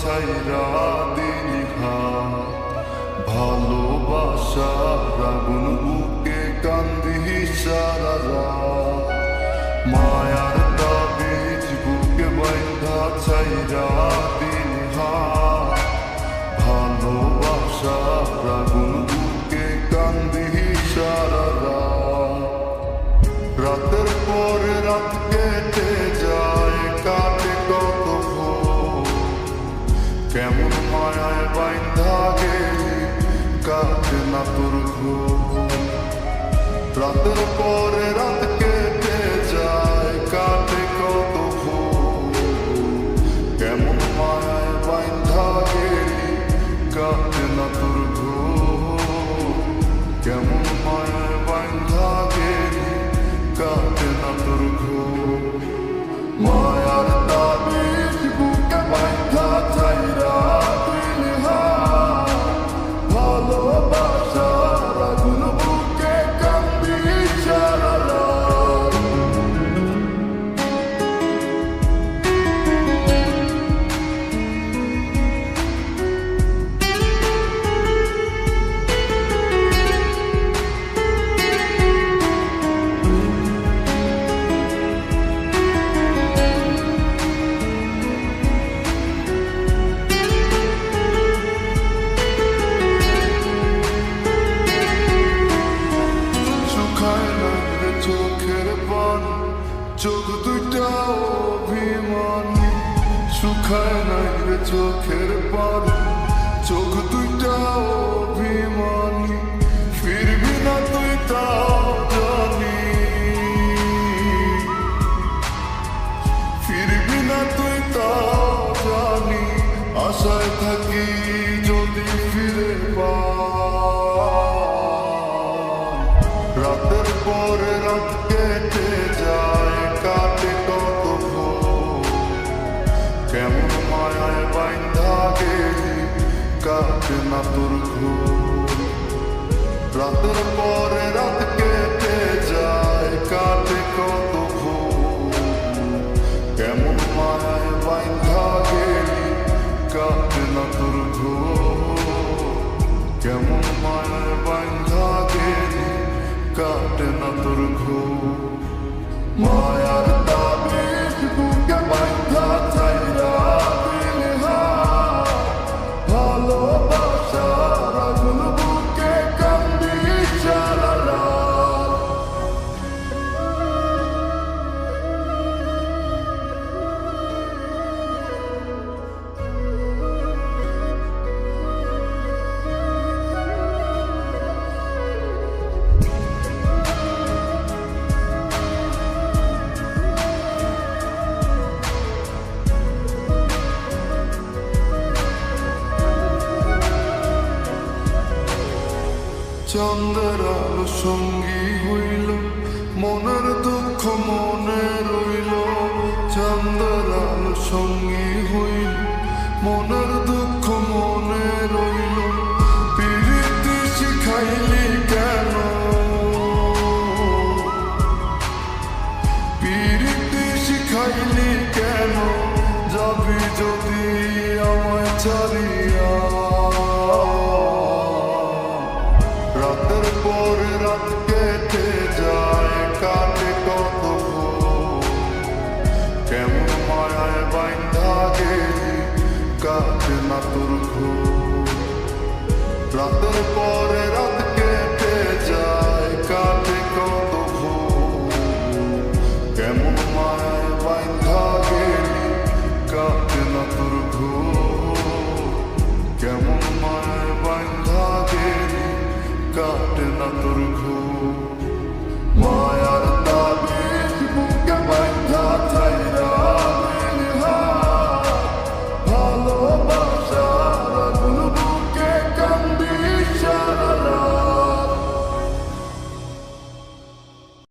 ছাইরা দিলি হাত, ভালোবাসার আগুন বুকে কান্দি সারা রাত, মায়ার তাবিজ বুকে বাইন্ধা ছাইরা দিলি হাত, ভালোবাসার আগুন বুকে কান্দি সারা রাত। রাতের পরে রাত কেটে যায়, কাটে কত ভোর, কেমন মায়ায় বাইন্ধা গেলি কাটে না তোর ঘোর। রাতের পরে রাত কেটে যায়, কাটে কত ভোর, কেমন মায়ায় বাইন্ধা গেলি কাটে না তোর ঘোর, কেমন মায়ায় বাইন্ধা গেলি কাটে না তোর ঘোর। মায়ার তাবিজ বুকে বাইন্ধা ছাইরা দিলি হাত, ভালোবাসার আগুন বুকে কান্দি সারা রাত। চোখের পানি, চোখ দুইটা অভিমানী, শুকায় নাই রে চোখের পানি, চোখ দুইটা অভিমানী, ফিরবি না তুই তাও জানি, ফিরবি না তুই তাও জানি, আশায় থাকি যদি ফিরে পাই। রাতের পরে রাত কেটে যায়, কাটে কত ভোর, কেমন মায়ায় বাইন্ধা গেলি কাটে না তোর ঘোর। রাতের পরে রাত কেটে যায়, কাটে কত ভোর, কেমন মায়ায় বাইন্ধা গেলি কাটে না তোর ঘোর, কেমন মায়ায় বাইন্ধা গেলি কাটে না তোর ঘোর। মায়ার তাবিজ বুকে বাইন্ধা ছাইরা দিলি হাত, ভালোবাসার আগুন বুকে কান্দি সারা রাত। চন্দ্রের আলো সঙ্গী হইল, মনের দুঃখ মনে রইল, চন্দ্রের আলো সঙ্গী হইল, মনের দুঃখ মনে রইল, প্রীতি শিখাইলি কেন, প্রীতি শিখাইলি কেন, যাবি যদি আমায় ছাড়িয়া। রাতের পরে রাত কেটে যায়, কাটে কত ভোর, কেমন মায়ায় বাইন্ধা গেলি কাটে না তোর ঘোর। রাতের পরে রাত